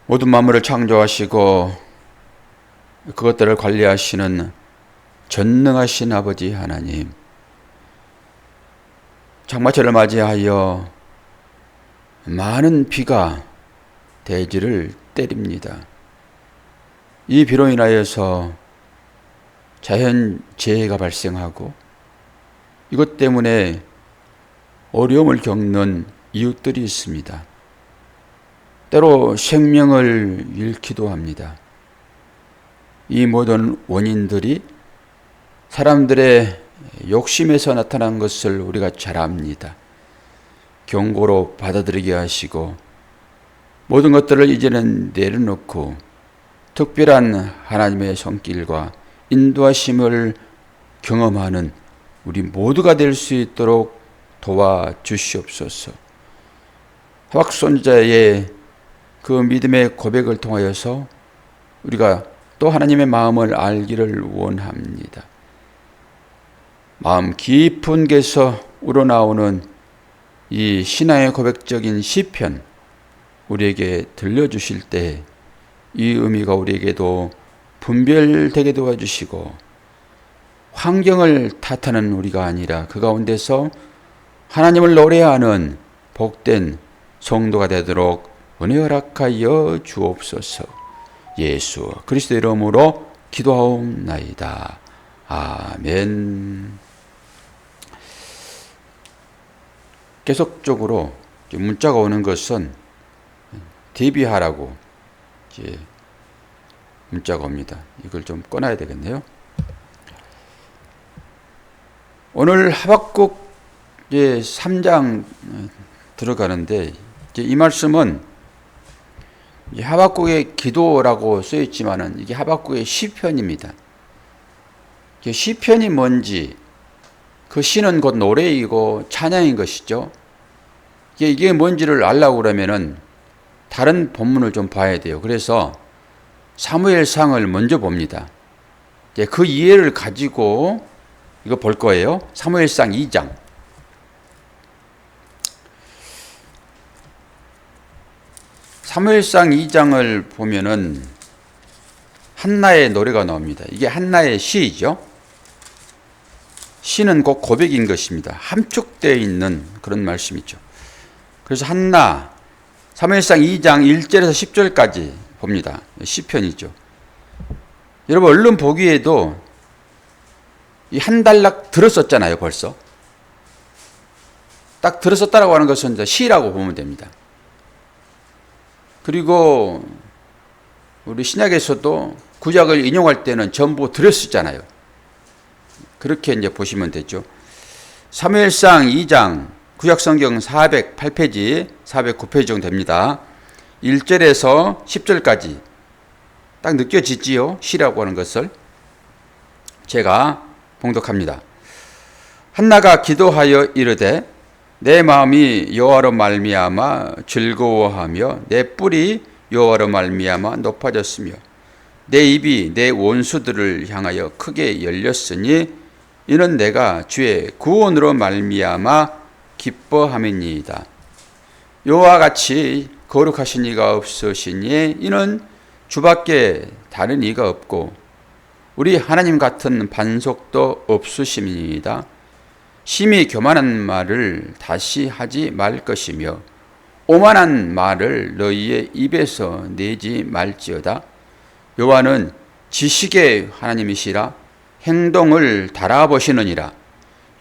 모든 만물을 창조하시고 그것들을 관리하시는 전능하신 아버지 하나님, 장마철을 맞이하여 많은 비가 대지를 때립니다. 이 비로 인하여서 자연재해가 발생하고 이것 때문에 어려움을 겪는 이웃들이 있습니다. 때로 생명을 잃기도 합니다. 이 모든 원인들이 사람들의 욕심에서 나타난 것을 우리가 잘 압니다. 경고로 받아들이게 하시고 모든 것들을 이제는 내려놓고 특별한 하나님의 손길과 인도하심을 경험하는 우리 모두가 될 수 있도록 도와주시옵소서. 하박 선지자의 그 믿음의 고백을 통하여서 우리가 또 하나님의 마음을 알기를 원합니다. 마음 깊은 곳에서 우러나오는 이 신앙의 고백적인 시편, 우리에게 들려주실 때 이 의미가 우리에게도 분별되게 도와주시고 환경을 탓하는 우리가 아니라 그 가운데서 하나님을 노래하는 복된 성도가 되도록 은혜 허락하여 주옵소서. 예수 그리스도 이름으로 기도하옵나이다. 아멘. 계속적으로 문자가 오는 것은 대비하라고 문자가 옵니다. 이걸 좀 꺼놔야 되겠네요. 오늘 하박국 3장 들어가는데 이 말씀은 하박국의 기도라고 써 있지만은 이게 하박국의 시편입니다. 시편이 뭔지, 그 시는 곧 노래이고 찬양인 것이죠. 이게 뭔지를 알려고 그러면은 다른 본문을 좀 봐야 돼요. 그래서 사무엘상을 먼저 봅니다. 그 이해를 가지고 이거 볼 거예요. 사무엘상 2장. 사무엘상 2장을 보면은 한나의 노래가 나옵니다. 이게 한나의 시이죠. 시는 곧 고백인 것입니다. 함축되어 있는 그런 말씀이죠. 그래서 한나, 사무엘상 2장 1절에서 10절까지 봅니다. 시편이죠. 여러분 얼른 보기에도 이 한 단락 들었었잖아요. 벌써 딱 들었었다라고 하는 것은 이제 시라고 보면 됩니다. 그리고 우리 신약에서도 구약을 인용할 때는 전부 들었었잖아요. 그렇게 이제 보시면 되죠. 사무엘상 2장 구약성경 408페이지, 409페이지 정도 됩니다. 1절에서 10절까지 딱 느껴지지요. 시라고 하는 것을 제가 봉독합니다. 한나가 기도하여 이르되 내 마음이 여호와로 말미암아 즐거워하며 내 뿔이 여호와로 말미암아 높아졌으며 내 입이 내 원수들을 향하여 크게 열렸으니 이는 내가 주의 구원으로 말미암아 기뻐함이니이다. 여호와 같이 거룩하신 이가 없으시니 이는 주밖에 다른 이가 없고 우리 하나님 같은 반석도 없으심이니이다. 심히 교만한 말을 다시 하지 말 것이며 오만한 말을 너희의 입에서 내지 말지어다. 여호와는 지식의 하나님이시라 행동을 달아보시느니라.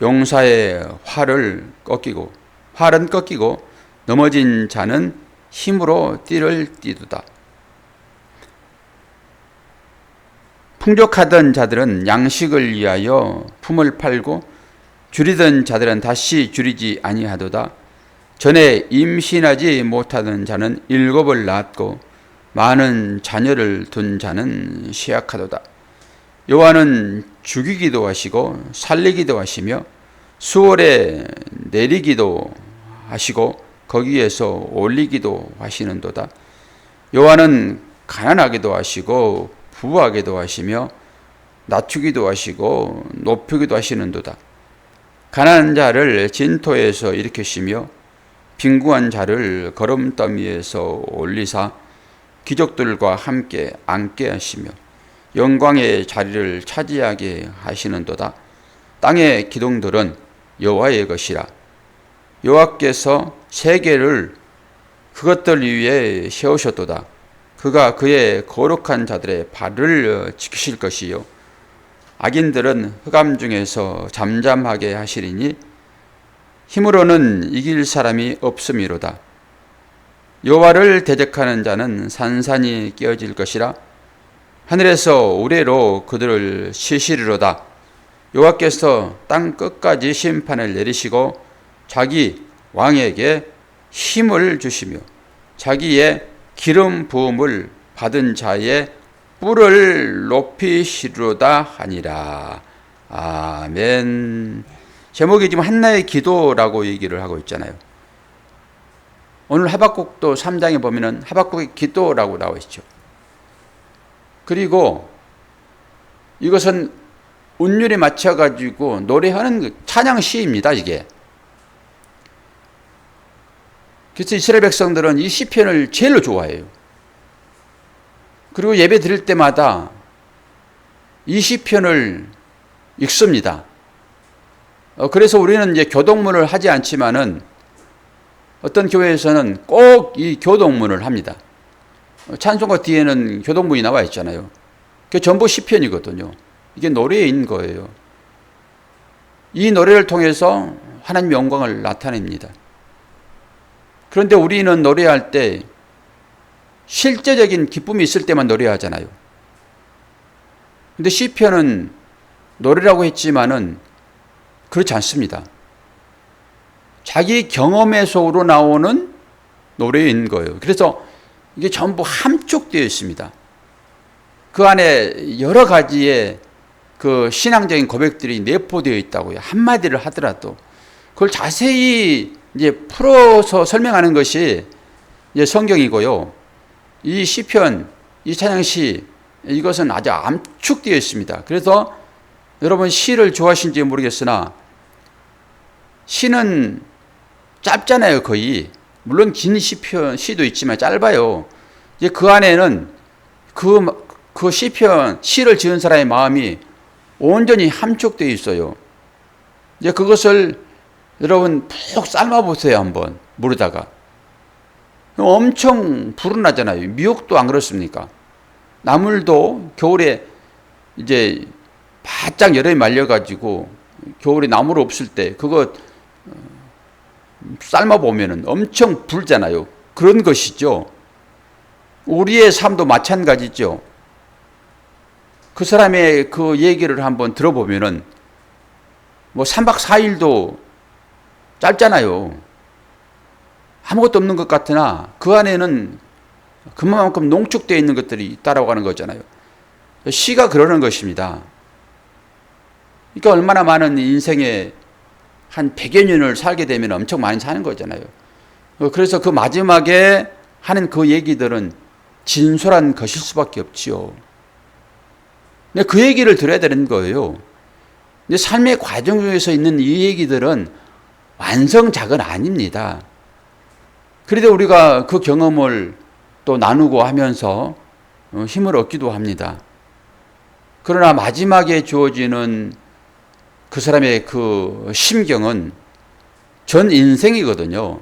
용사의 활은 꺾이고 넘어진 자는 힘으로 띠를 띠두다. 풍족하던 자들은 양식을 위하여 품을 팔고 줄이던 자들은 다시 줄이지 아니하도다. 전에 임신하지 못하던 자는 7을 낳았고 많은 자녀를 둔 자는 쇠약하도다. 여호와는 죽이기도 하시고 살리기도 하시며 수월에 내리기도 하시고 거기에서 올리기도 하시는도다. 여호와는 가난하기도 하시고 부하게도 하시며 낮추기도 하시고 높이기도 하시는도다. 가난한 자를 진토에서 일으키시며 빈궁한 자를 거름더미에서 올리사 귀족들과 함께 앉게 하시며 영광의 자리를 차지하게 하시는도다. 땅의 기둥들은 여호와의 것이라. 여호와께서 세계를 그것들 위에 세우셨도다. 그가 그의 거룩한 자들의 발을 지키실 것이요 악인들은 흑암 중에서 잠잠하게 하시리니 힘으로는 이길 사람이 없음이로다. 여호와를 대적하는 자는 산산이 깨어질 것이라. 하늘에서 우레로 그들을 치시리로다. 여호와께서 땅 끝까지 심판을 내리시고 자기 왕에게 힘을 주시며 자기의 기름 부음을 받은 자의 뿔을 높이시리로다 하니라. 아멘. 제목이 지금 한나의 기도라고 얘기를 하고 있잖아요. 오늘 하박국도 3장에 보면은 하박국의 기도라고 나와 있죠. 그리고 이것은 운율에 맞춰가지고 노래하는 찬양 시입니다, 이게. 그래서 이스라엘 백성들은 이 시편을 제일로 좋아해요. 그리고 예배 드릴 때마다 이 시편을 읽습니다. 그래서 우리는 이제 교동문을 하지 않지만은 어떤 교회에서는 꼭 이 교동문을 합니다. 찬송가 뒤에는 교동문이 나와 있잖아요. 그게 전부 시편이거든요. 이게 노래인 거예요. 이 노래를 통해서 하나님의 영광을 나타냅니다. 그런데 우리는 노래할 때 실제적인 기쁨이 있을 때만 노래하잖아요. 근데 시편은 노래라고 했지만은 그렇지 않습니다. 자기 경험에서 우러나오는 노래인 거예요. 그래서 이게 전부 함축되어 있습니다. 그 안에 여러 가지의 그 신앙적인 고백들이 내포되어 있다고요. 한마디를 하더라도 그걸 자세히 이제 풀어서 설명하는 것이 이제 성경이고요. 이 시편, 이 찬양시 이것은 아주 암축되어 있습니다. 그래서 여러분 시를 좋아하시는지 모르겠으나 시는 짧잖아요, 거의. 물론 긴 시편, 시도 있지만 짧아요. 이제 그 안에는 그 시편, 시를 지은 사람의 마음이 온전히 함축되어 있어요. 이제 그것을 여러분 푹 삶아보세요, 한번. 물에다가. 엄청 불은 나잖아요. 미역도 안 그렇습니까? 나물도 겨울에 이제 바짝 여름에 말려가지고 겨울에 나물 없을 때 그거 삶아보면은 엄청 불잖아요. 그런 것이죠. 우리의 삶도 마찬가지죠. 그 사람의 그 얘기를 한번 들어보면은 뭐 3박 4일도 짧잖아요. 아무것도 없는 것 같으나 그 안에는 그만큼 농축되어 있는 것들이 있다라고 하는 거잖아요. 시가 그러는 것입니다. 그러니까 얼마나 많은 인생에 한 100여 년을 살게 되면 엄청 많이 사는 거잖아요. 그래서 그 마지막에 하는 그 얘기들은 진솔한 것일 수밖에 없지요. 근데 그 얘기를 들어야 되는 거예요. 근데 삶의 과정 중에서 있는 이 얘기들은 완성작은 아닙니다. 그래도 우리가 그 경험을 또 나누고 하면서 힘을 얻기도 합니다. 그러나 마지막에 주어지는 그 사람의 그 심경은 전 인생이거든요.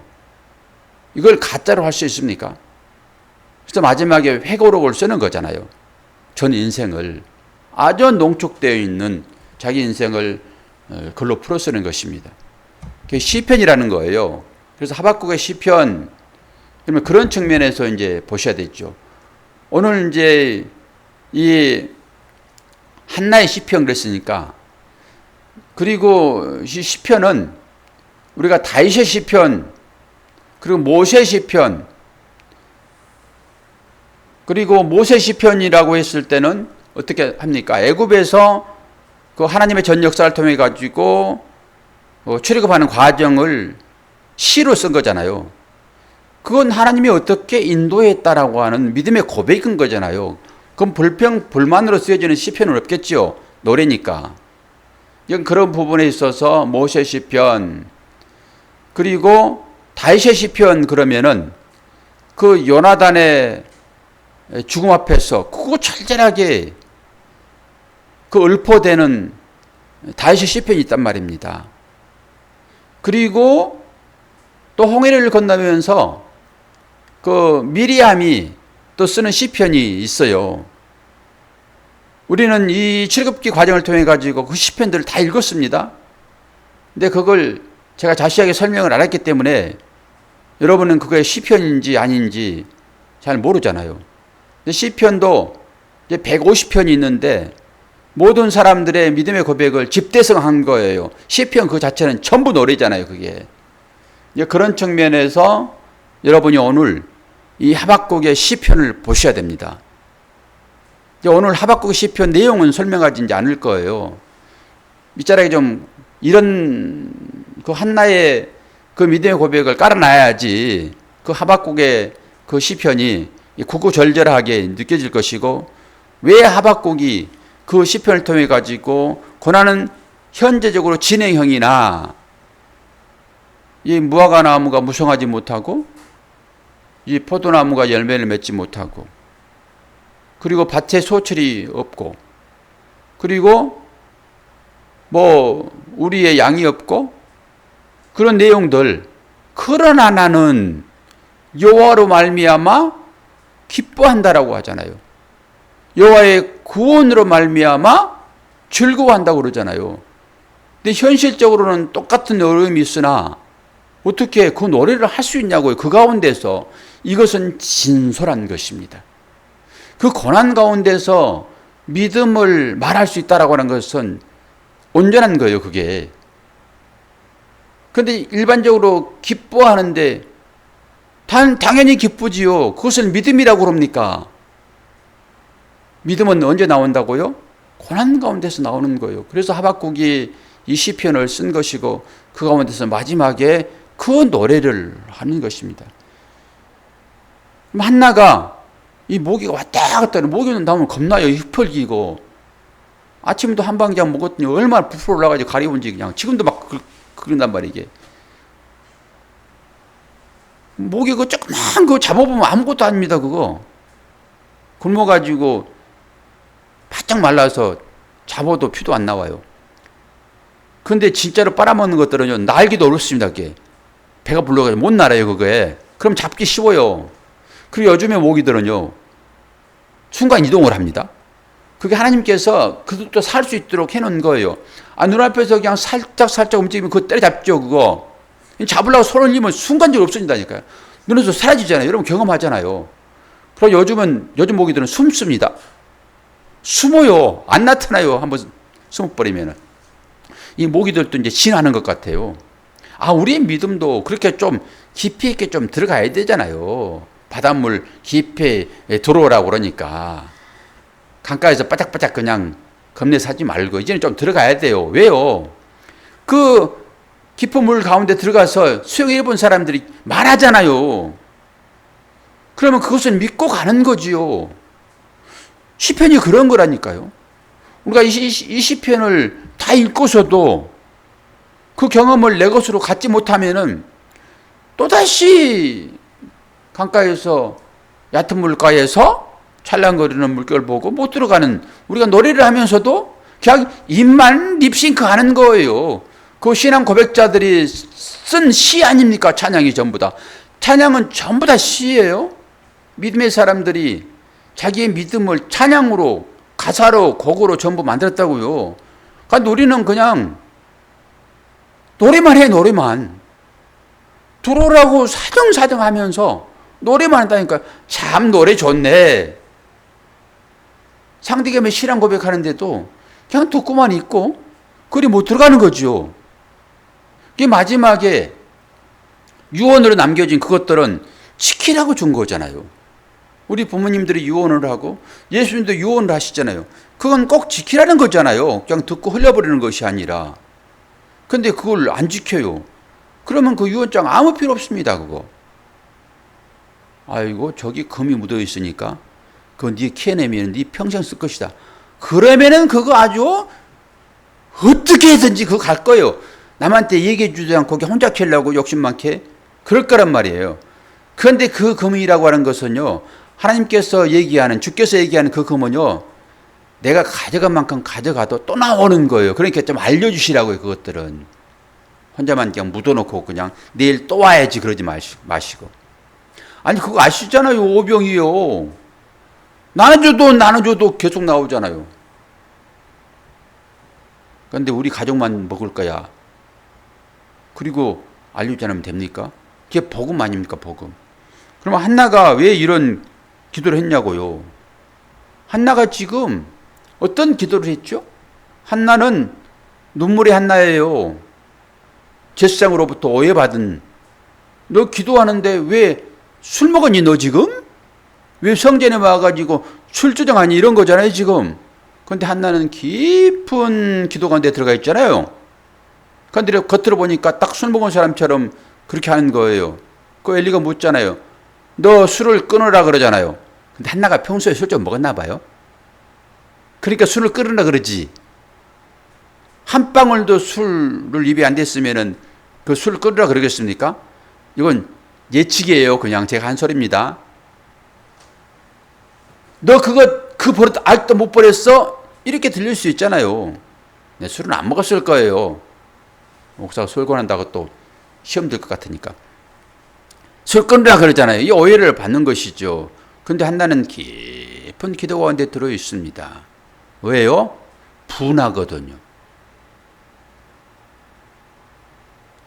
이걸 가짜로 할 수 있습니까? 그래서 마지막에 회고록을 쓰는 거잖아요. 전 인생을 아주 농축되어 있는 자기 인생을 글로 풀어 쓰는 것입니다. 그게 시편이라는 거예요. 그래서 하박국의 시편, 그러면 그런 측면에서 이제 보셔야 되죠. 오늘 이제 이 한나의 시편 그랬으니까, 그리고 이 시편은 우리가 다윗의 시편, 그리고 모세 시편, 그리고 모세 시편이라고 했을 때는 어떻게 합니까? 애굽에서 그 하나님의 전 역사를 통해 가지고 출애굽하는 과정을 시로 쓴 거잖아요. 그건 하나님이 어떻게 인도했다라고 하는 믿음의 고백인 거잖아요. 그럼 불만으로 쓰여지는 시편은 없겠죠. 노래니까. 그런 부분에 있어서 모세 시편, 그리고 다윗의 시편 그러면은 그 요나단의 죽음 앞에서 그거 절절하게 그 읊어대는 다윗의 시편이 있단 말입니다. 그리고 또 홍해를 건너면서 그 미리암이 또 쓰는 시편이 있어요. 우리는 이 출애굽기 과정을 통해 가지고 그 시편들을 다 읽었습니다. 근데 그걸 제가 자세하게 설명을 안 했기 때문에 여러분은 그게 시편인지 아닌지 잘 모르잖아요. 근데 시편도 이제 150편이 있는데 모든 사람들의 믿음의 고백을 집대성한 거예요. 시편 그 자체는 전부 노래잖아요, 그게. 이제 그런 측면에서 여러분이 오늘 이 하박국의 시편을 보셔야 됩니다. 이제 오늘 하박국 시편 내용은 설명하지 않을 거예요. 밑자락에 좀 이런 그 한나의 그 믿음의 고백을 깔아놔야지 그 하박국의 그 시편이 구구절절하게 느껴질 것이고, 왜 하박국이 그 시편을 통해 가지고 고난은 현재적으로 진행형이나 이 무화과 나무가 무성하지 못하고 이 포도나무가 열매를 맺지 못하고 그리고 밭에 소출이 없고 그리고 뭐 우리의 양이 없고 그런 내용들, 그러나 나는 여호와로 말미암아 기뻐한다라고 하잖아요. 여호와의 구원으로 말미암아 즐거워한다고 그러잖아요. 근데 현실적으로는 똑같은 어려움이 있으나 어떻게 그 노래를 할 수 있냐고요. 그 가운데서. 이것은 진솔한 것입니다. 그 고난 가운데서 믿음을 말할 수 있다라고 하는 것은 온전한 거예요, 그게. 그런데 일반적으로 기뻐하는데 당연히 기쁘지요. 그것을 믿음이라고 그럽니까? 믿음은 언제 나온다고요? 고난 가운데서 나오는 거예요. 그래서 하박국이 이 시편을 쓴 것이고 그 가운데서 마지막에 그 노래를 하는 것입니다. 한나가 이 모기가 왔다 갔다 하는, 모기는 나오면 겁나요. 흡혈기고. 아침에도 한 방장 먹었더니 얼마나 부풀어 올라가지고 가리운지 그냥 지금도 막 그런단 말이에요, 이게. 모기 그거 조그만 거 잡아보면 아무것도 아닙니다, 그거. 굶어가지고 바짝 말라서 잡아도 피도 안 나와요. 근데 진짜로 빨아먹는 것들은요, 날기도 어렵습니다, 그게. 배가 불러가지고 못 날아요, 그거에. 그럼 잡기 쉬워요. 그리고 요즘에 모기들은요, 순간 이동을 합니다. 그게 하나님께서 그것도 살 수 있도록 해놓은 거예요. 눈앞에서 그냥 살짝 움직이면 그거 때려잡죠, 그거. 잡으려고 손을 올리면 순간적으로 없어진다니까요. 눈에서 사라지잖아요. 여러분 경험하잖아요. 그리고 요즘 모기들은 숨습니다. 숨어요. 안 나타나요. 한번 숨어버리면은. 이 모기들도 이제 진화하는 것 같아요. 우리의 믿음도 그렇게 좀 깊이 있게 좀 들어가야 되잖아요. 바닷물 깊이 들어오라고 그러니까. 강가에서 바짝바짝 그냥 겁내 사지 말고 이제는 좀 들어가야 돼요. 왜요? 그 깊은 물 가운데 들어가서 수영해 본 사람들이 말하잖아요. 그러면 그것을 믿고 가는 거지요. 시편이 그런 거라니까요. 우리가 이 시편을 다 읽고서도 그 경험을 내 것으로 갖지 못하면은 또다시 강가에서 얕은 물가에서 찰랑거리는 물결 보고 못 들어가는, 우리가 노래를 하면서도 그냥 입만 립싱크 하는 거예요. 그 신앙 고백자들이 쓴 시 아닙니까? 찬양이 전부 다. 찬양은 전부 다 시예요. 믿음의 사람들이 자기의 믿음을 찬양으로, 가사로, 곡으로 전부 만들었다고요. 그러니까 우리는 그냥 노래만 해, 노래만. 들어오라고 사정사정 하면서 노래만 한다니까. 참 노래 좋네. 상대에게 신앙 고백하는데도 그냥 듣고만 있고 그리 못 들어가는 거죠. 그게 마지막에 유언으로 남겨진 그것들은 지키라고 준 거잖아요. 우리 부모님들이 유언을 하고 예수님도 유언을 하시잖아요. 그건 꼭 지키라는 거잖아요. 그냥 듣고 흘려버리는 것이 아니라. 근데 그걸 안 지켜요. 그러면 그 유언장 아무 필요 없습니다, 그거. 아이고, 저기 금이 묻어 있으니까 그거 네 캐내면 네 평생 쓸 것이다. 그러면은 그거 아주 어떻게 해든지 그거 갈 거예요. 남한테 얘기해 주지 않고 혼자 캐려고 욕심 많게 그럴 거란 말이에요. 그런데 그 금이라고 하는 것은요, 하나님께서 얘기하는, 주께서 얘기하는 그 금은요, 내가 가져간 만큼 가져가도 또 나오는 거예요. 그러니까 좀 알려주시라고요, 그것들은. 혼자만 그냥 묻어놓고 그냥 내일 또 와야지 그러지 마시고. 아니, 그거 아시잖아요, 오병이요. 나눠줘도 계속 나오잖아요. 그런데 우리 가족만 먹을 거야. 그리고 알려주지 않으면 됩니까? 그게 복음 아닙니까, 복음. 그러면 한나가 왜 이런 기도를 했냐고요. 한나가 지금 어떤 기도를 했죠? 한나는 눈물의 한나예요. 제사장으로부터 오해받은. 너 기도하는데 왜 술 먹었니 너 지금? 왜 성전에 와가지고 술주정하니 이런 거잖아요 지금. 그런데 한나는 깊은 기도 가운데 들어가 있잖아요. 그런데 겉으로 보니까 딱 술 먹은 사람처럼 그렇게 하는 거예요. 그 엘리가 묻잖아요. 너 술을 끊으라 그러잖아요. 근데 한나가 평소에 술 좀 먹었나 봐요. 그러니까 술을 끊으라 그러지. 한 방울도 술을 입에 안 댔으면은 그 술을 끊으라 그러겠습니까? 이건 예측이에요. 그냥 제가 한 소리입니다. 너 그 버릇 아직도 못 버렸어? 이렇게 들릴 수 있잖아요. 내 술은 안 먹었을 거예요. 목사가 술 권한다고 또 시험 들 것 같으니까. 술 끊으라 그러잖아요. 이 오해를 받는 것이죠. 근데 한나는 깊은 기도 가운데 들어 있습니다. 왜요? 분하거든요.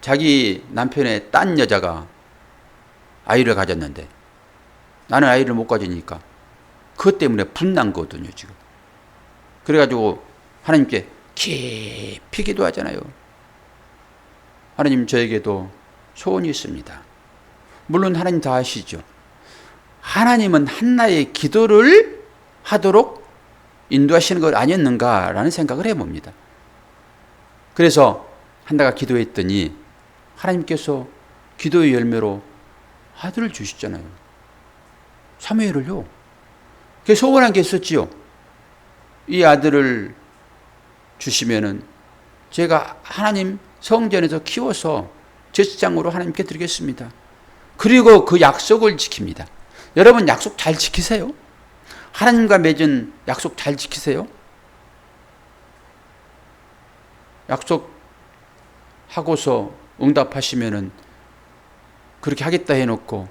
자기 남편의 딴 여자가 아이를 가졌는데 나는 아이를 못 가지니까 그것 때문에 분난 거거든요, 지금. 그래가지고 하나님께 깊이 기도하잖아요. 하나님, 저에게도 소원이 있습니다. 물론 하나님 다 아시죠. 하나님은 한나의 기도를 하도록 인도하시는 것 아니었는가라는 생각을 해봅니다. 그래서 한나가 기도했더니 하나님께서 기도의 열매로 아들을 주시잖아요. 사무엘을요. 그게 소원한 게 있었지요. 이 아들을 주시면은 제가 하나님 성전에서 키워서 제사장으로 하나님께 드리겠습니다. 그리고 그 약속을 지킵니다. 여러분 약속 잘 지키세요? 하나님과 맺은 약속 잘 지키세요? 약속하고서 응답하시면은 그렇게 하겠다 해놓고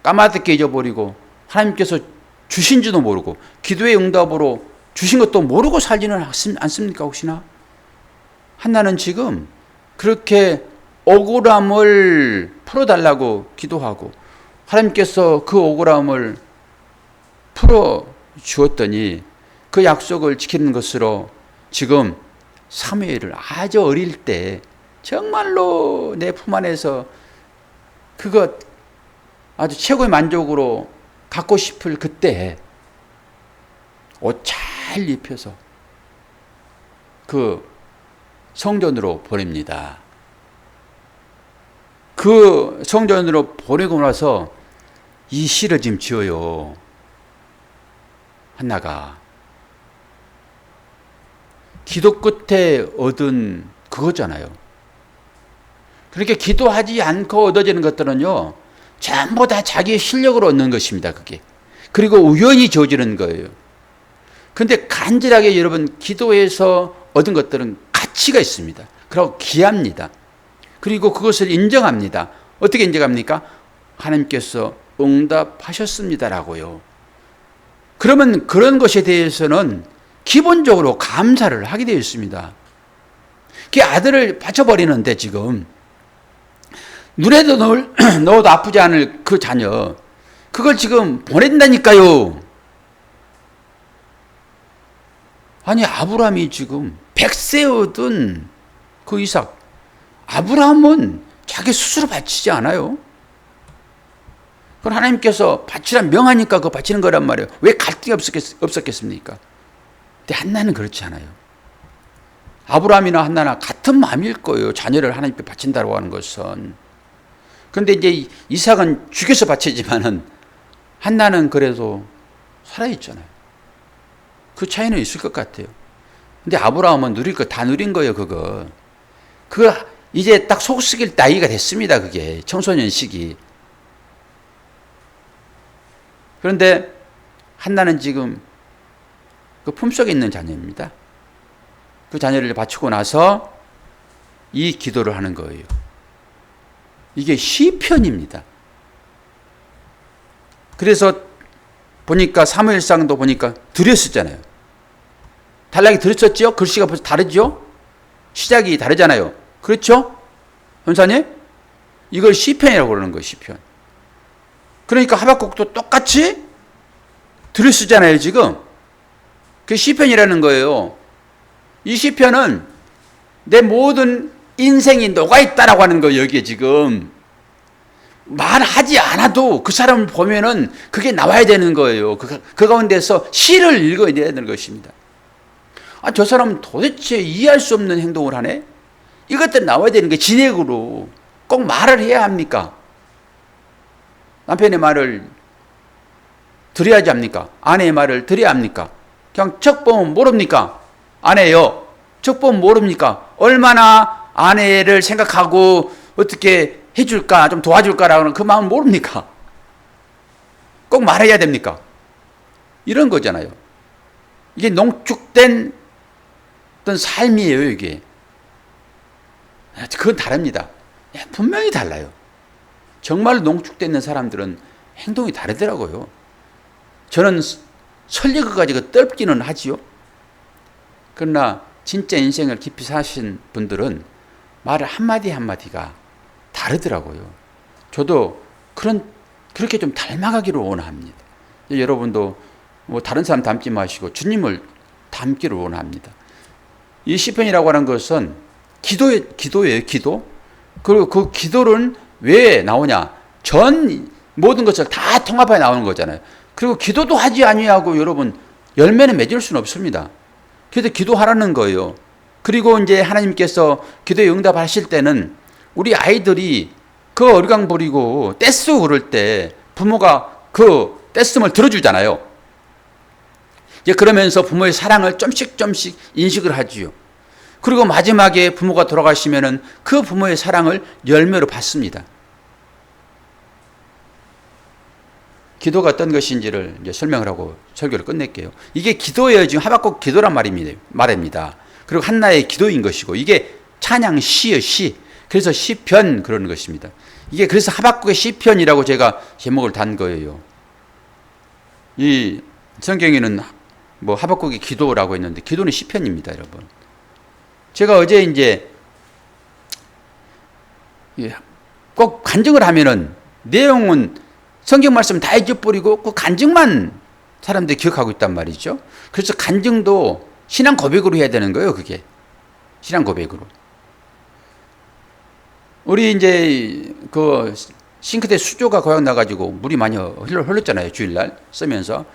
까마득히 잊어버리고 하나님께서 주신지도 모르고 기도의 응답으로 주신 것도 모르고 살지는 않습니까 혹시나? 한나는 지금 그렇게 억울함을 풀어달라고 기도하고 하나님께서 그 억울함을 풀어주었더니 그 약속을 지키는 것으로 지금 사무엘을 아주 어릴 때 정말로 내 품 안에서 그것 아주 최고의 만족으로 갖고 싶을 그때 옷 잘 입혀서 그 성전으로 보냅니다. 그 성전으로 보내고 나서 이 시를 지금 지어요. 한나가 기도 끝에 얻은 그거잖아요. 그렇게 기도하지 않고 얻어지는 것들은요, 전부 다 자기의 실력으로 얻는 것입니다, 그게. 그리고 우연히 저지른 거예요. 근데 간절하게 여러분, 기도해서 얻은 것들은 가치가 있습니다. 그리고 귀합니다. 그리고 그것을 인정합니다. 어떻게 인정합니까? 하나님께서 응답하셨습니다라고요. 그러면 그런 것에 대해서는 기본적으로 감사를 하게 되어 있습니다. 그 아들을 바쳐버리는데 지금 눈에도 넣어도 아프지 않을 그 자녀, 그걸 지금 보낸다니까요. 아니 아브라함이 지금 100세 얻은 그 이삭, 아브라함은 자기 스스로 바치지 않아요. 그건 하나님께서 바치란 명하니까 그거 바치는 거란 말이에요. 왜 갈등이 없었겠습니까? 근데 한나는 그렇지 않아요. 아브라함이나 한나나 같은 마음일 거예요. 자녀를 하나님께 바친다고 하는 것은. 그런데 이제 이삭은 죽여서 바치지만은 한나는 그래도 살아있잖아요. 그 차이는 있을 것 같아요. 근데 아브라함은 누릴 거 다 누린 거예요, 그거. 그거 이제 딱 속 썩일 나이가 됐습니다, 그게. 청소년 시기. 그런데 한나는 지금 그 품속에 있는 자녀입니다. 그 자녀를 바치고 나서 이 기도를 하는 거예요. 이게 시편입니다. 그래서 보니까 사무엘상도 보니까 들였었잖아요. 단락이 들었었죠? 글씨가 벌써 다르죠? 시작이 다르잖아요. 그렇죠? 전사님? 이걸 시편이라고 그러는 거예요. 시편. 그러니까 하박국도 똑같이 들었었잖아요. 지금. 그게 시편이라는 거예요. 이 시편은 내 모든 인생이 녹아있다라고 하는 거예요. 여기에 지금. 말하지 않아도 그 사람을 보면은 그게 나와야 되는 거예요. 그 가운데서 시를 읽어야 되는 것입니다. 아, 저 사람은 도대체 이해할 수 없는 행동을 하네? 이것들 나와야 되는 게 진액으로. 꼭 말을 해야 합니까? 남편의 말을 드려야 하지 합니까? 아내의 말을 드려야 합니까? 그냥 척 보면 모릅니까? 아내요. 척 보면 모릅니까? 얼마나 아내를 생각하고 어떻게 해줄까, 좀 도와줄까라는 그 마음 모릅니까? 꼭 말해야 됩니까? 이런 거잖아요. 이게 농축된 어떤 삶이에요, 이게. 그건 다릅니다. 분명히 달라요. 정말 농축되어 있는 사람들은 행동이 다르더라고요. 저는 설리그 가지고 떫기는 하지요. 그러나 진짜 인생을 깊이 사신 분들은 말을 한마디 한마디가 다르더라고요. 저도 그렇게 좀 닮아가기를 원합니다. 여러분도 뭐 다른 사람 닮지 마시고 주님을 닮기를 원합니다. 이 시편이라고 하는 것은 기도예요, 기도. 그리고 그 기도는 왜 나오냐? 전 모든 것을 다 통합해 나오는 거잖아요. 그리고 기도도 하지 아니하고 여러분 열매는 맺을 수는 없습니다. 그래서 기도하라는 거예요. 그리고 이제 하나님께서 기도에 응답하실 때는 우리 아이들이 그 어리광 부리고 떼쓰고 그럴 때 부모가 그 떼쓰을 들어주잖아요. 이제 그러면서 부모의 사랑을 좀씩 인식을 하지요. 그리고 마지막에 부모가 돌아가시면은 그 부모의 사랑을 열매로 받습니다. 기도가 어떤 것인지를 이제 설명을 하고 설교를 끝낼게요. 이게 기도예요. 지금 하박국 기도란 말입니다. 그리고 한나의 기도인 것이고 이게 찬양 시예요, 시. 그래서 시편 그러는 것입니다. 이게 그래서 하박국의 시편이라고 제가 제목을 단 거예요. 이 성경에는 뭐 하박국의 기도라고 했는데 기도는 시편입니다, 여러분. 제가 어제 이제 꼭 간증을 하면은 내용은 성경 말씀 다 잊어버리고 그 간증만 사람들이 기억하고 있단 말이죠. 그래서 간증도 신앙 고백으로 해야 되는 거예요, 그게. 신앙 고백으로. 우리 이제 그 싱크대 수조가 고장 나가지고 물이 많이 흘렀잖아요, 주일날 쓰면서.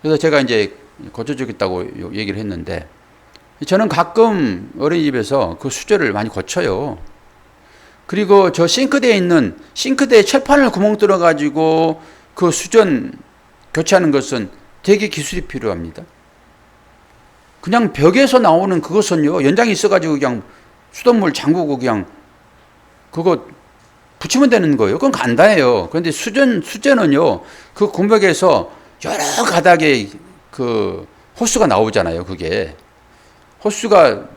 그래서 제가 이제 고쳐주겠다고 얘기를 했는데 저는 가끔 어린이집에서 그 수조를 많이 고쳐요. 그리고 저 싱크대에 있는 싱크대에 철판을 구멍 뚫어가지고 그 수전 교체하는 것은 되게 기술이 필요합니다. 그냥 벽에서 나오는 그것은요, 연장이 있어가지고 그냥 수돗물 잠그고 그냥 그거 붙이면 되는 거예요. 그건 간단해요. 그런데 수전은요, 그 공벽에서 여러 가닥의 그 호수가 나오잖아요, 그게. 호수가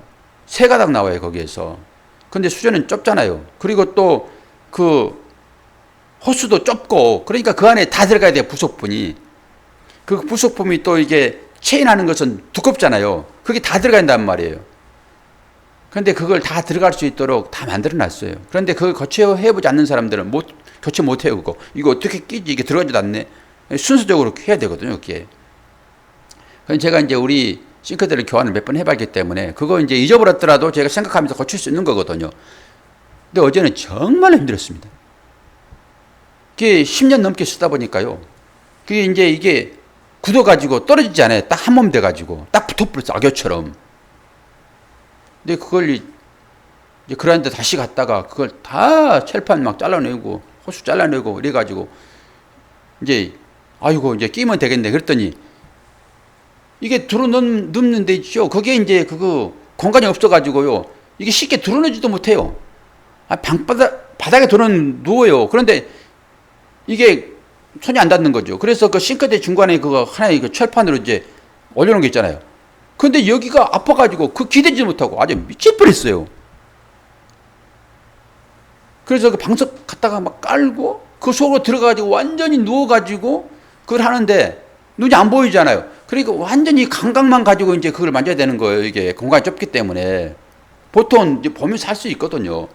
3가닥 나와요, 거기에서. 근데 수조는 좁잖아요. 그리고 또 그 호수도 좁고, 그러니까 그 안에 다 들어가야 돼요, 부속품이. 그 부속품이 또 이게 체인하는 것은 두껍잖아요. 그게 다 들어가야 된단 말이에요. 그런데 그걸 다 들어갈 수 있도록 다 만들어 놨어요. 그런데 그걸 교체해보지 않는 사람들은 교체 못 해요, 그거. 이거 어떻게 끼지? 이게 들어가지도 않네. 순서적으로 해야 되거든요, 그게. 그래서 제가 이제 우리 싱크대를 교환을 몇 번 해봤기 때문에 그거 이제 잊어버렸더라도 제가 생각하면서 고칠 수 있는 거거든요. 근데 어제는 정말 힘들었습니다. 그게 10년 넘게 쓰다 보니까요. 그게 이제 이게 굳어가지고 떨어지지 않아요. 딱 한 몸 돼가지고. 딱 붙어버렸어, 악교처럼. 근데 그걸 이제 그런데 다시 갔다가 그걸 다 철판 막 잘라내고 호수 잘라내고 이래가지고 이제 아이고 이제 끼면 되겠네. 그랬더니 이게 들어넣는 데 있죠. 그게 이제 그거 공간이 없어가지고요. 이게 쉽게 들어넣지도 못해요. 바닥에 들어 누워요. 그런데 이게 손이 안 닿는 거죠. 그래서 그 싱크대 중간에 그거 하나의 그 철판으로 이제 올려놓은 게 있잖아요. 근데 여기가 아파가지고 그 기대지 못하고 아주 미칠 뻔했어요. 그래서 그 방석 갖다가 막 깔고 그 속으로 들어가가지고 완전히 누워가지고 그걸 하는데 눈이 안 보이잖아요. 그러니까 완전히 감각만 가지고 이제 그걸 만져야 되는 거예요. 이게 공간이 좁기 때문에. 보통 이제 보면서 할 수 있거든요.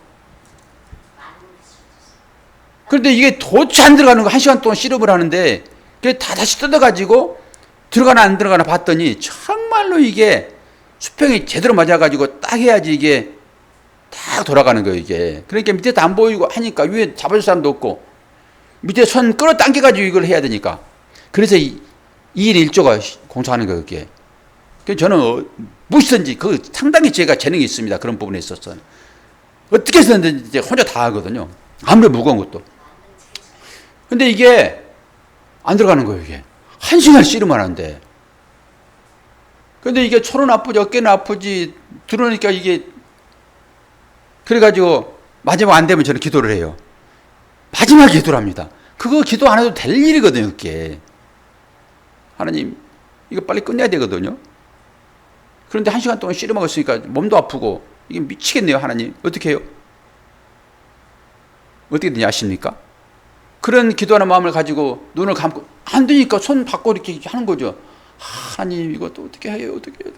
그런데 이게 도대체 안 들어가는 거 1시간 동안 실험을 하는데 그게 다 다시 뜯어가지고 들어가나 안 들어가나 봤더니 정말로 이게 수평이 제대로 맞아가지고 딱 해야지 이게 딱 돌아가는 거예요, 이게. 그러니까 밑에도 안 보이고 하니까 위에 잡아줄 사람도 없고 밑에 손 끌어당겨가지고 이걸 해야 되니까. 그래서 2일 1조가 공사하는 거예요, 그게. 그래서 저는 무엇이든지 그 상당히 제가 재능이 있습니다. 그런 부분에 있어서. 어떻게 해서든 이제 혼자 다 하거든요. 아무리 무거운 것도. 근데 이게 안 들어가는 거예요, 이게. 1시간 씨름을 하는데. 근데 이게 초는 아프지, 어깨는 아프지, 들어오니까 이게, 그래가지고 마지막 안 되면 저는 기도를 해요. 마지막 기도를 합니다. 그거 기도 안 해도 될 일이거든요, 그게. 하나님, 이거 빨리 끝내야 되거든요. 그런데 1시간 동안 씨름하고 있으니까 몸도 아프고, 이게 미치겠네요, 하나님. 어떻게 해요? 어떻게 되냐 아십니까? 그런 기도하는 마음을 가지고 눈을 감고 안 되니까 손 받고 이렇게 하는 거죠. 하나님 이것도 어떻게 해요? 어떻게 해요?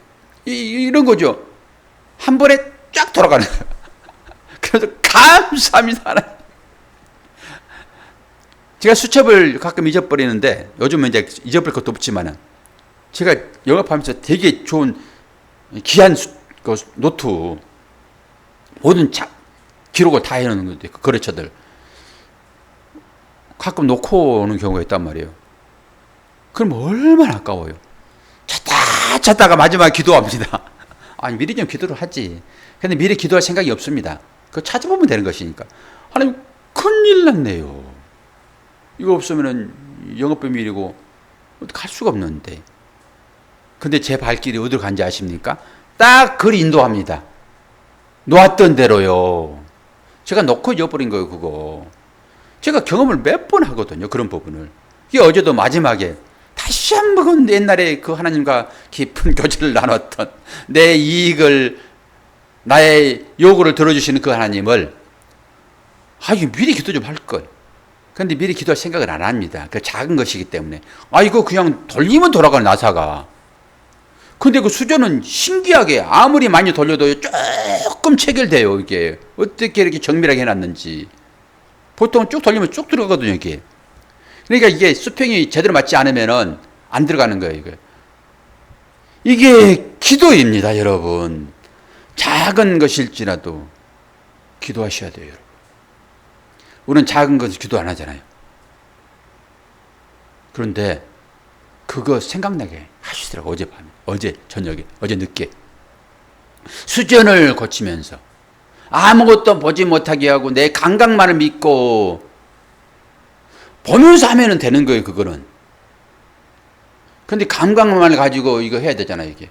이런 거죠. 한 번에 쫙 돌아가는 거예요. 그래서 감사합니다 하나님. 제가 수첩을 가끔 잊어버리는데 요즘은 이제 잊어버릴 것도 없지만은 제가 영업하면서 되게 좋은 귀한 노트 모든 기록을 다 해놓는 건데 그 거래처들 가끔 놓고 오는 경우가 있단 말이에요. 그럼 얼마나 아까워요. 찾다가 마지막에 기도합니다. 아니 미리 좀 기도를 하지. 근데 미리 기도할 생각이 없습니다. 그거 찾아보면 되는 것이니까. 하나님 큰일 났네요. 이거 없으면은 영업비밀이고 갈 수가 없는데. 근데 제 발길이 어디로 간지 아십니까? 딱 그걸 인도합니다. 놓았던 대로요. 제가 놓고 잊어버린 거예요, 그거. 제가 경험을 몇 번 하거든요, 그런 부분을. 이게 어제도 마지막에 다시 한번 옛날에 그 하나님과 깊은 교제를 나눴던 내 이익을, 나의 요구를 들어주시는 그 하나님을, 이거 미리 기도 좀 할 걸. 그런데 미리 기도할 생각을 안 합니다. 그 작은 것이기 때문에. 이거 그냥 돌리면 돌아가는 나사가. 근데 그 수조는 신기하게 아무리 많이 돌려도 조금 체결돼요, 이게. 어떻게 이렇게 정밀하게 해놨는지. 보통 쭉 돌리면 쭉 들어가거든요, 이게. 그러니까 이게 수평이 제대로 맞지 않으면은 안 들어가는 거예요, 이게. 이게 기도입니다, 여러분. 작은 것일지라도 기도하셔야 돼요, 여러분. 우리는 작은 것을 기도 안 하잖아요. 그런데 그거 생각나게 하시더라고요, 어젯밤에. 어제 저녁에, 어제 늦게. 수전을 고치면서 아무것도 보지 못하게 하고 내 감각만을 믿고 보면서 하면 되는 거예요, 그거는. 근데 감각만을 가지고 이거 해야 되잖아요, 이게.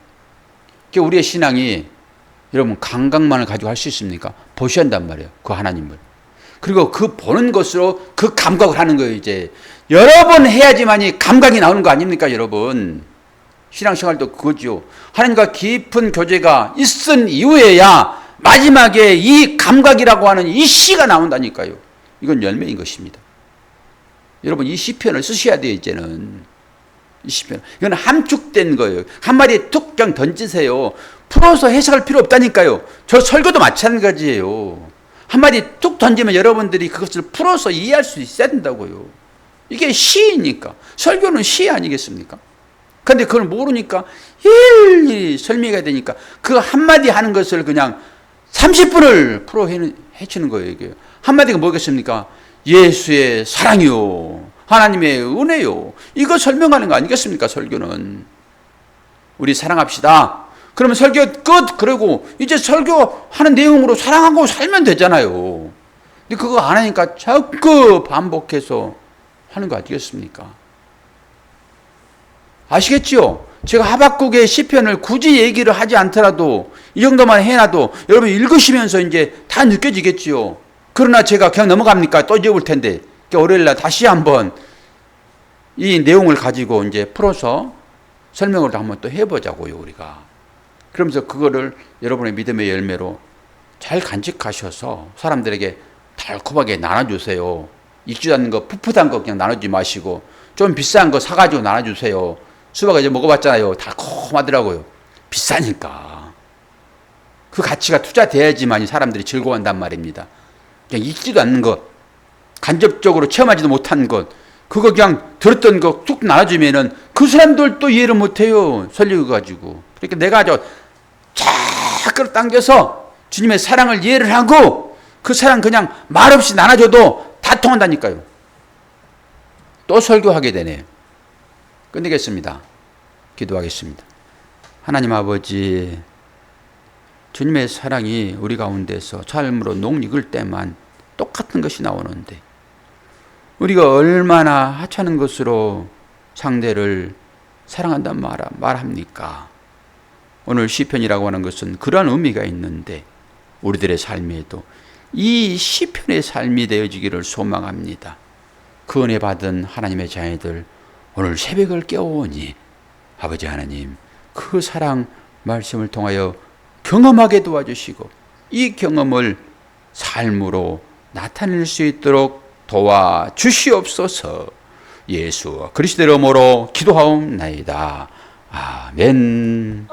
그러니까 우리의 신앙이, 여러분, 감각만을 가지고 할 수 있습니까? 보셔야 한단 말이에요, 그 하나님을. 그리고 그 보는 것으로 그 감각을 하는 거예요, 이제. 여러 번 해야지만이 감각이 나오는 거 아닙니까, 여러분? 신앙생활도 그거죠. 하나님과 깊은 교제가 있은 이후에야 마지막에 이 감각이라고 하는 이 시가 나온다니까요. 이건 열매인 것입니다. 여러분, 이 시편을 쓰셔야 돼요, 이제는. 이 시편. 이건 함축된 거예요. 한 마디에 툭 그냥 던지세요. 풀어서 해석할 필요 없다니까요. 저 설교도 마찬가지예요. 한 마디 툭 던지면 여러분들이 그것을 풀어서 이해할 수 있어야 된다고요. 이게 시이니까. 설교는 시 아니겠습니까? 근데 그걸 모르니까 일일이 설명해야 되니까 그 한마디 하는 것을 그냥 30분을 풀어 해치는 거예요, 이게. 한마디가 뭐겠습니까? 예수의 사랑이요. 하나님의 은혜요. 이거 설명하는 거 아니겠습니까, 설교는. 우리 사랑합시다. 그러면 설교 끝! 그리고 이제 설교하는 내용으로 사랑하고 살면 되잖아요. 근데 그거 안 하니까 자꾸 반복해서 하는 거 아니겠습니까? 아시겠지요? 제가 하박국의 시편을 굳이 얘기를 하지 않더라도 이 정도만 해놔도 여러분 읽으시면서 이제 다 느껴지겠지요. 그러나 제가 그냥 넘어갑니까? 또 잊어볼 텐데. 월요일날 다시 한번 이 내용을 가지고 이제 풀어서 설명을 한번 또 해보자고요, 우리가. 그러면서 그거를 여러분의 믿음의 열매로 잘 간직하셔서 사람들에게 달콤하게 나눠주세요. 익지도 않는 거, 풋풋한 거 그냥 나누지 마시고 좀 비싼 거 사가지고 나눠주세요. 수박 이제 먹어봤잖아요. 달콤하더라고요. 비싸니까. 그 가치가 투자돼야지만 사람들이 즐거워한단 말입니다. 그냥 익지도 않는 것, 간접적으로 체험하지도 못한 것, 그거 그냥 들었던 거 툭 나눠주면은 그 사람들도 이해를 못해요. 설리고 가지고. 그러니까 내가 쫙 끌어당겨서 주님의 사랑을 이해를 하고 그 사랑 그냥 말없이 나눠줘도 다 통한다니까요. 또 설교하게 되네요. 끝내겠습니다. 기도하겠습니다. 하나님 아버지, 주님의 사랑이 우리 가운데서 삶으로 녹익을 때만 똑같은 것이 나오는데 우리가 얼마나 하찮은 것으로 상대를 사랑한단 말합니까? 오늘 시편이라고 하는 것은 그런 의미가 있는데 우리들의 삶에도 이 시편의 삶이 되어지기를 소망합니다. 그 은혜 받은 하나님의 자녀들 오늘 새벽을 깨우니 아버지 하나님 그 사랑 말씀을 통하여 경험하게 도와주시고 이 경험을 삶으로 나타낼 수 있도록 도와주시옵소서. 예수 그리스도의 이름으로 기도하옵나이다. 아멘.